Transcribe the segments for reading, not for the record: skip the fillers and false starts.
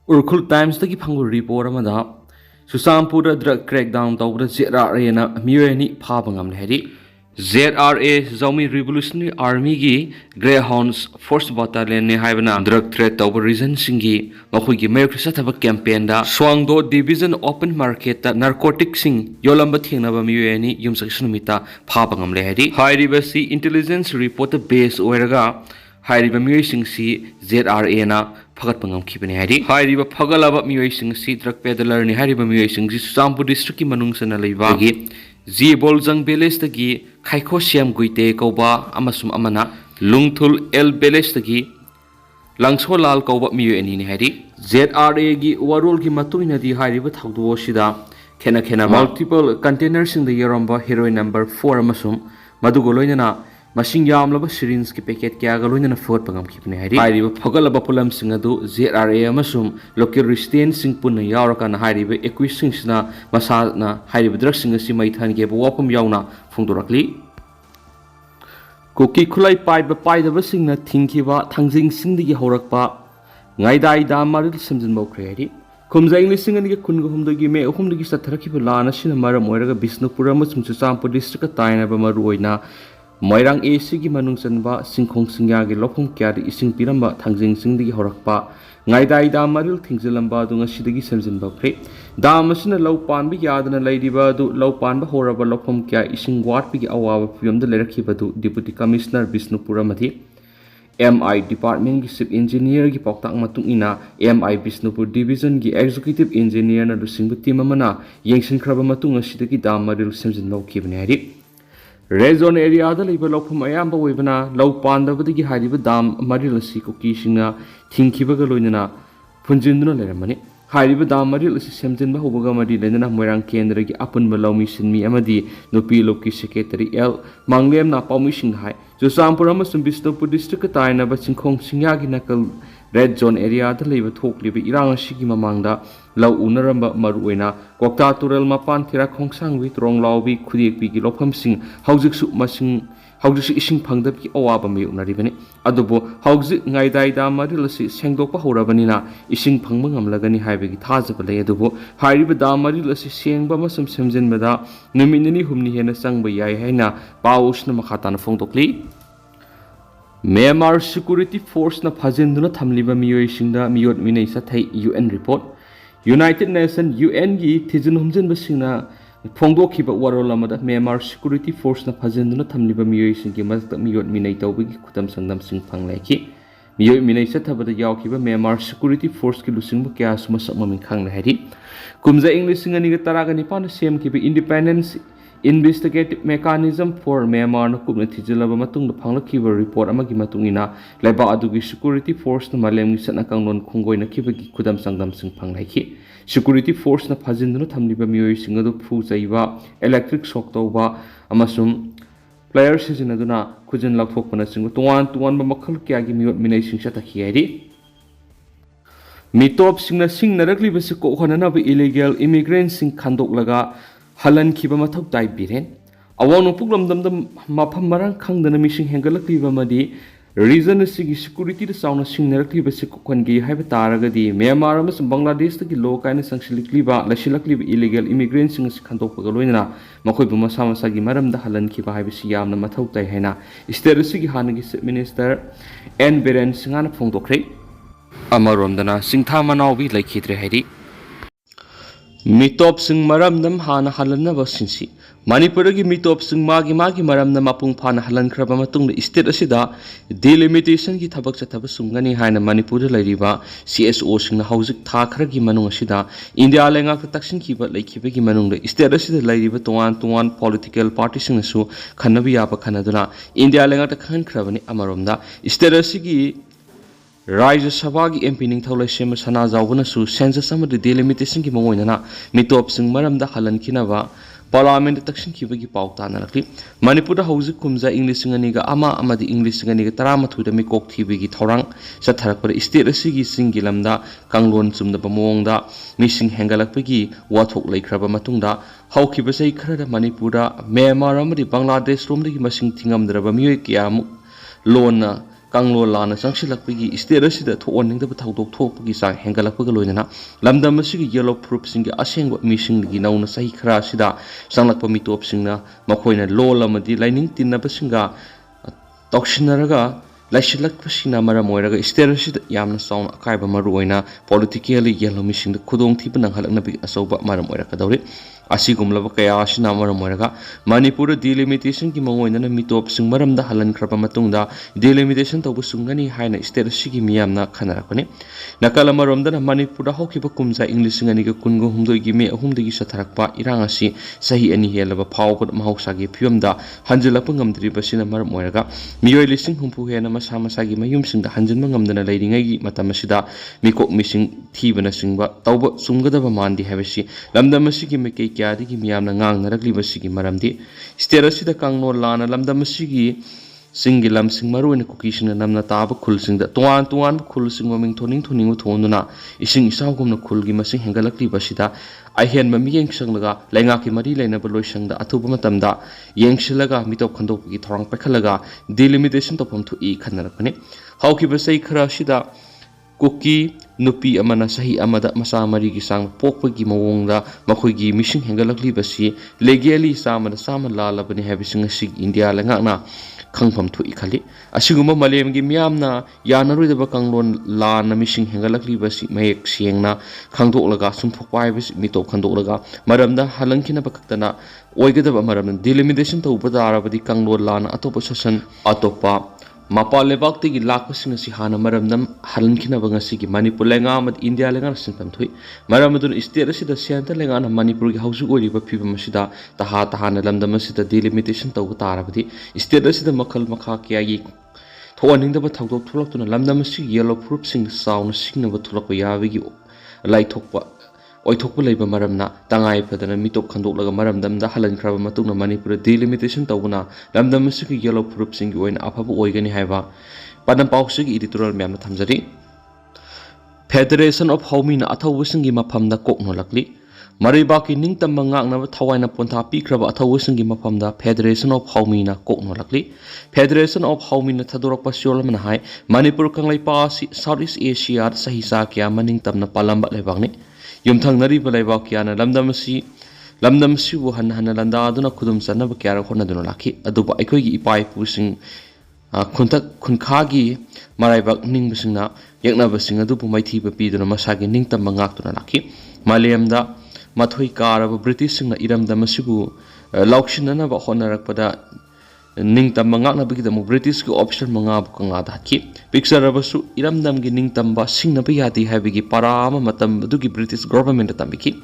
Urkhul Times tagi phangu report amada Ccpur drug crackdown tawbada ZRA na Miyoi ni phaba ngamle heri ZRA Zomi Revolutionary Army gi Greyhounds Force Battalion ne haibana drug threat tawba reason singi makhui gi mayor krisa thaba campaign da Swangdo Division Open Market ta narcotic sing yolamba thengna ba Miyoi ni yumsak mita phaba ngamle heri hairiba si intelligence report base oiraga hairiba Miyoi sing si ZRA na Fagat pangam kibani hari hairiba phagalaba Miyoi sing si drug peddler ni hairiba Miyoi sing si Ccpur district ki manungsana leiba gi Ji Boljang village tagi Khaiko Siam Guite kauba amasum amana Lungthul El village tagi Langso Lal kauba Miyoi ani ni hari ZRA gi warol gi matuina di hairiba thawdo sida khena multiple containers in the yaramba heroin number 4 amasum madugoloina Machine yamlaba syringe ki packet kya galoina na fort pangam khipne hari hairiba phagalaba pulam singadu ZRA amasum local resident sing punna yauraka na hairiba equipment sina masa na hairiba drug sing si maithan ge wapum yauna phungdorakli Kuki Khutlai paidaba singna thingkiba thangjing singdigi horakpa ngaidai da maril samjin bokre hari Kumjaing lising ani ke kun humdagi me humdagi satharakhiba lana sina maram oiraga Bisnupur amasum Ccpur district taina ba maruoina Moirang AC gi manung sanba singkhong singya gi lophum kya ri ising piramba thangjing singdigi horakpa ngaidai da maril thingzilamba du ngasidagi semjinba phre da masina law pan bi yadana leidiba du law pan ba horaba lophum kya ising wat bi awawa pyamda lerakhiba du deputy commissioner Bisnupur amati MI department gi chief engineer gi poktak matung ina MI Bisnupur division gi executive engineer na du singbu team amana yengsin khraba matung asidagi da maril semjinba khibne hari Red zone area da leiba lophum ayamba oibana law pandabadagi hariba dam maril asi kuki singna thingkhibaga loinana phunjinduna leramani hariba dam maril asi semjinba hobaga mari lenana moirang kendra gi apunba lawmi sinmi amadi nupi loki secretary L manglem na pawmi sing hai Ccpur amasum Bisnupur district taina ba singkhong singya gi nakal Red zone area da leiba thokliba irang asigi mamangda law unaramba maruina kokta tural mapan thira khongsang wi trong lawbi khudek pi gi lopham sing haujik su masing haujik ising phangdab ki awaba me unari bani adubo haujik ngaidai da maril si sengdokpa horabani na ising phangma ngamlagani haibegi thajaba lei adubo hairiba da maril si sengba masum semjinbada numinni humni hena sangba yai haina pausna makhata na phongdokli Myanmar Security Force na phajinduna thamliba Miyoi singda miyot minai sathai UN report United Nations UN gi thijin humjin basingna phongdokhiba warol amada Myanmar Security Force na phajinduna thamliba Miyoi singi mazda miyot minai tawbigi khutam sangdam sing phanglai Miyoi minai sathabada yawkhiba Myanmar Security Force ki lusingbu kya suma sakmami khangla hari kumja English singani ga taragani pan semkhiba Independence Investigative Mechanism for Myanmar na kubna thijilaba matungda phanglakhiba report amagi matungina laiba adugi Security Force na malemgi satna kanglon khunggoina khibagi khudam sangdam sing phanglai Security Force na phajinduna thamliba Miyoi singadu phu chaiba electric shock tawba amasum players sijinaduna khujin lakhokpana singu tuan ba makhal kya gi miyot minai sing satakhi ari mitop singna singnarakli basi ko khonana ba illegal immigrants sing khandok laga halan khiba mathau tai biren awang puklam damdam mafam marang khangdana mising hengalakliba madi reason asigi security da sauna singnarakli basi ko khongi haiba taragadi Myanmar amas Bangladesh tagi lo kaina sangsilikliba lasilaklib illegal immigrants sing khandokpaga loinana makhoi bu masa masa gi maram da halan khiba haiba si yamna mathau tai haina state asigi hanagi minister N Biren singana phongdokre amaromdana singtha manawi laikhidre hairi Mitop sing maramdam hana halanna basinsi Manipur gi mitop sing magi maramna mapung phana halan khraba matungda state asida delimitation gi thabak chathaba sungani haina Manipur lairiba CSO singna haujik tha khra gi manung asida India lenga taksin khiba laikhiba gi manungda state asida lairiba tuan political party singna su khanabi yaba khanaduna India lenga ta khan khrabani amaromda state asigi Raja Sabha gi MP ning thaulai sema sana zawbana su census amadi delimitation gi mangoinana mitop sing maramda halan khinaba parliament taksin khibagi pautana rakli Manipur hauzik kumja English ngani ga ama amadi English ngani ga 13 da mikok thibigi thorang satharak par state asigi singi lamda kanglon chumda bamongda mising hengalakpagi wathok laikhraba matungda haukiba sei khara Manipur da Myanmar amadi Bangladesh romdagi masing thingamdraba miyoi kya lona Kanglo lana changsilakpagi state asida thooningdaba thaudok thokpagi sang hengalakpaga loinana lamdam asigi yellow proof singi asengba misinggi nauna sahi khara sida sanglakpa mitop singna makoina lol amadi lining tinnaba singa toksinaraga laisilakpasina maram oiraga state asida yamna sauna akaiba maruoina politically yellow misingda khudong thiba nanghalaknabi asauba maram oirakadawri asigumlaba kaya asina maram oiraga Manipur delimitation ki mangoinana mitop sing maramda halankraba matungda delimitation tawbu sungani haina state asigi miyamna khanarakani nakala maromdana Manipur da hokiba kumza English ngani ga kungo humdoi gi me ahumdagi satharakpa irang asi sahi ani helaba phawbut mahausa gi phiyumda hanjilakpa ngamdri basina maram oiraga Miyoi lising humpu hena masa masa gi mayum singda hanjinma ngamdana leiringai gi matam asida mikok mising thibana singba tawba sumgadaba mandi habasi lamdam asigi mekei kyadigi miyamna ngangnaragliba sigi maramdi state asida kangno lana lamdam asigi singi lam sing maruina kukisina namna taba khulsingda tuan khulsing maming thoning thonduna ising isawgumna khulgi masing hengalakli basida ahen mami yengsanglaga lenga ki mari leina baloi sangda athuba matamda yengsilaga mitop khandopgi thorang pakhalaga delimitation topam thu I khanarakani hauki basai khara sida Kuki Nupi amana sahi amada masa mari gi sang pokpagi mawongda makhoi mishing hengalakli basi legally samada samalala bani habising sig India langakna khangpham thu ikhali asiguma malem gi miyamna yanaruidaba kanglon la na mishing hengalakli basi mayek siengna khangdoklaga sumphokpai bisi mitop khandolaga maramda halangkhina bakaktana oigadaba maramna delimitation tawba darabadi kanglon la na atopa sasan atopa Mapa lebak tigi lakpasing si hana maramdam halankhina bangasi gi Manipur lenga amad India lenga sinpam thui maramadun state asida center lenga na Manipur gi hausu oriba phibam asida tahana lamdam asida delimitation tawba tarabadi state asida makhal makha kya gi thoaningdaba thawdok thulaktuna lamdam asigi yellow proof sing sauna singnaba thulakpa yabigi laithokpa oithokpa leiba maramna tangai phadana mitop khandoklaga maramdamda halankraba matungna Manipur delimitation tawbuna lamdam asigi yellow proof sing gi oina aphaba oigani haiba padam pausigi editorial myamna thamjari Federation of Haumina athawusingi maphamda koknolakli Maribaki ningtamba ngaknaba thawaina pontha pikraba athawusingi maphamda Federation of Haumina koknolakli Federation of Haumina thadorakpa siolmana hai Manipur kanglai pasi Southeast Asia sahisa kya maningtamna palamba lebakni Yumthangnari balaiba kyana lamdam si bu han landa aduna khudum sanaba kyara khonaduna lakhi aduba aikoi gi ipai pusing khuntak khunkhagi maraibak ningbusingna yaknabasing adu pumaithi ba piduna masagi ningtam mangak tuna lakhi malemda mathoi karaba British singna iramda masibu lauksinana ba honarakpada ningtam mangak na bigida mu British ki option manga kanga dakhi picture abasu iramdam gi ningtam ba singna ba yati habigi parama matam dugi British government tambiki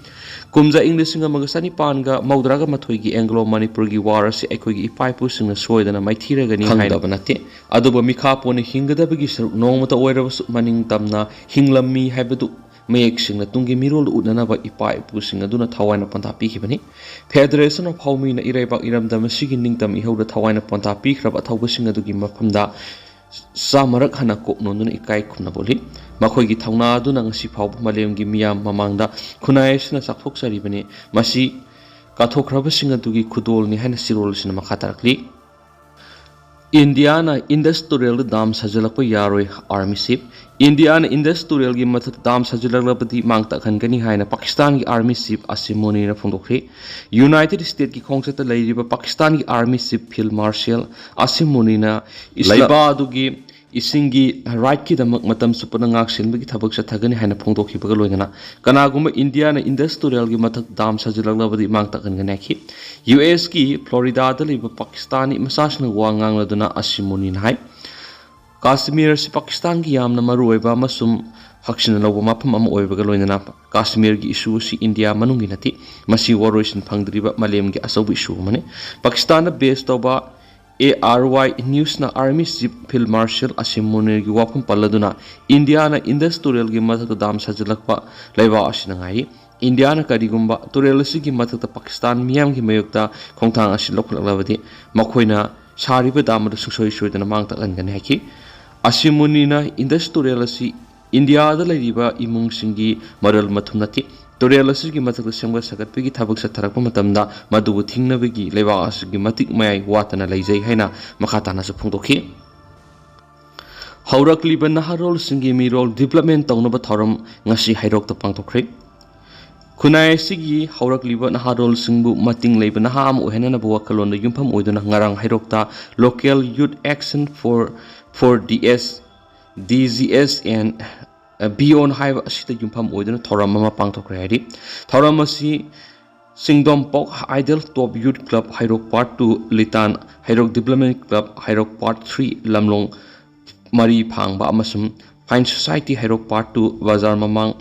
kumza English singa magasani panga maudraga mathoi gi Anglo Manipur gi war asi ekoi gi ipaipu singna soidana maithiraga ni haina banati aduba mikha pone hingada bigi nongmata oirabasu maningtamna hinglammi habadu mayek singna tungi mirol udnanaba ipaipu singa duna thawaina pantha pikibani Federation of Haumina iraiba iramdam sigi ningtam ihauda thawaina pantha pikraba thawba singa dugi mafamda samarak hana koknonduna ikai khuna boli makhoi gi thawna duna ngasi phawba malem gi miyam mamangda khunai sina sakthok saribani masi kathokraba singa dugi khudol ni hana sirol sina makhatarakli Indiana industrial dam sajalakpa yaroi army ship Indiana industrial gi mathak dam sajalakpati mangta khangani haina Pakistan gi army ship asimoni na phongdokri United States gi khongchata leiriba Pakistan gi army ship field marshal asimoni na laiba dugi isingi right ki damak matam supana ngak sinbagi thabak sathagani haina phongdokhi baga loinana kanaguma Indiana industrial gi mathak dam sajalakpati mangta khangani khi US ki Florida da liba Pakistani masasna wangang laduna asimoni hai Kashmir si Pakistan gi yamna maruiba masum haksina lawba mafam ama oibaga loinana Kashmir gi issue si India manungi nati masi waroisin phangdriba malem gi asabu issue mane Pakistan based toba ARY News na Army Chief Field Marshal asimoni gi wafam paladuna India na industrial gi mathak dam sajalakpa laiba asina ngai India na karigumba turelasi gi mathak Pakistan miyam gi mayokta khongthang asi lokhlaklabadi makhoina sariba damada susoi soidana mangta angani haki asimoni na industrial asi India da lariba imung singi maral mathumnati turel asi gi mathak semga sagatpigi thabak satharakpa matamda madubu thingnabigi leba asi gi matik mayai watana leijai haina makhatana su phongdokhi ꯍꯧꯔꯛꯂꯤꯕ ꯅꯍꯥꯔꯣꯜꯁꯤꯡꯒꯤ ꯃꯤꯔꯣꯜ development ꯇꯧꯅꯕ ꯊꯧꯔꯝ ꯉꯁꯤ ꯍꯩꯔꯣꯛꯇ ꯄꯥꯡꯊꯣꯛꯈ꯭ꯔꯦ꯫ ꯈꯨꯟꯅꯥꯏ ꯑꯁꯤꯒꯤ ꯍꯧꯔꯛꯂꯤꯕ ꯅꯍꯥꯔꯣꯜꯁꯤꯡꯕꯨ ꯃꯇꯤꯡ ꯂꯩꯕ ꯅꯍꯥ ꯑꯃ ꯑꯣꯏꯍꯟꯅꯕ ꯋꯥꯈꯜꯂꯣꯟꯗ ꯌꯨꯝꯐꯝ ꯑꯣꯏꯗꯨꯅ ꯉꯔꯥꯡ ꯍꯩꯔꯣꯛꯇ ꯂꯣꯀꯦꯜ ꯌꯨꯠ action for DGS and beyond ꯍꯥꯏꯕ ꯑꯁꯤꯗ ꯌꯨꯝꯐꯝ ꯑꯣꯏꯗꯨꯅ ꯊꯧꯔꯝ ꯑꯃ ꯄꯥꯡꯊꯣꯛꯈ꯭ꯔꯦ ꯍꯥꯏꯔꯤ꯫ ꯊꯧꯔꯝ ꯑꯁꯤ ꯁꯤꯡꯗꯣꯝꯄꯣꯛ ꯑꯥꯏꯗꯜ ꯇꯣꯞ ꯌꯨꯠ ꯀ꯭ꯂꯕ ꯍꯩꯔꯣꯛ ꯄꯥꯔꯠ 2 ꯂꯤꯇꯥꯟ ꯍꯩꯔꯣꯛ ꯗꯤꯕ꯭ꯂꯞꯃꯦꯟ ꯀ꯭ꯂꯕ ꯍꯩꯔꯣꯛ ꯄꯥꯔꯠ 3 ꯂꯝꯂꯣꯡ ꯃꯔꯤ ꯐꯥꯡꯕ ꯑꯃꯁꯨꯡ ꯐꯥꯏꯟ ꯁꯣꯁꯥꯏꯇꯤ ꯍꯩꯔꯣꯛ ꯄꯥꯔꯠ 2 ꯕꯖꯥꯔ ꯃꯃꯥꯡ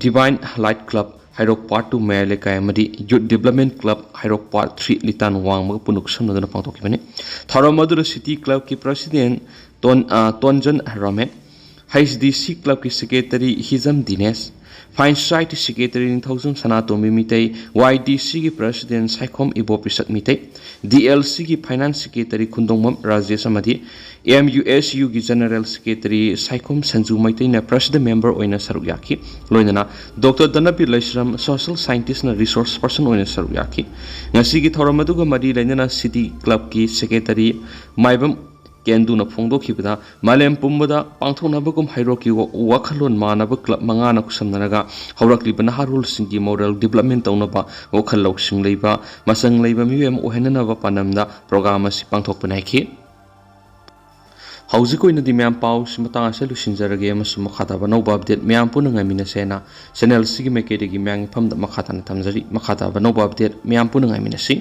divine light club Heirok part 2 ꯃꯌꯥꯏ ꯂꯩꯀꯥꯏ ꯑꯃꯗꯤ ꯌꯨꯠ ꯗꯤꯕ꯭ꯂꯞꯃꯦꯟ ꯀ꯭ꯂꯕ ꯍꯩꯔꯣꯛ ꯄꯥꯔꯠ 3 ꯂꯤꯇꯥꯟ ꯋꯥꯡꯃꯒ ꯄꯨꯟꯅ ꯈꯨꯠꯁꯝꯅꯗꯨꯅ ꯄꯥꯡꯊꯣꯛꯈꯤꯕꯅꯤ꯫ ꯊꯧꯔꯝ ꯑꯗꯨꯗ ꯁꯤꯇꯤ ꯀ꯭ꯂꯕꯀꯤ president Tonjam Ramet, HDC club की secretary Hijam Dinesh, fine society secretary Nithoujam Sanatomi Mitei, YDC की प्रेसिडेंट साइखोम इबो पिसक मितई, DLC की फाइनेंस सेक्रेटरी खुंदोंगमम राजेश अमदी, MUSU की जनरल सेक्रेटरी साइखोम संजू मैतई ने प्रेसिडेंट मेंबर ओइना सरुक याखी, लोइनना डॉक्टर दनपी लैश्रम सोशल साइंटिस्ट ने रिसोर्स पर्सन ओइना सरुक याखी। ngasi की थौरम अदुगा मरी लैनना सिटी क्लब की सेक्रेटरी माइबम केंदुना फोंदोखिबदा मालेम पुंबदा पांथोनाबगुम हैरोकी वाखलोन मानब क्लब मंगाना कुसमनरगा हौरक्लिबा नहारुलसिंगी मोरल डेवलपमेंट तौनबा वखल लौसिंग लैबा मसंग लैबा मियम ओहेननबा पानमदा प्रोग्राम असि पांथोकपनाइखि। हौजिक ओइनदि म्याम पाउ सिमतांग असे लुसिंजरगे अमसु मखाताबा नौबा अपडेट म्याम पुन ngaiminasena channel sigi mekedegi म्यांग फमदा मखाताना थमजरी मखाताबा नौबा update ma'am पुन ngaiminasi।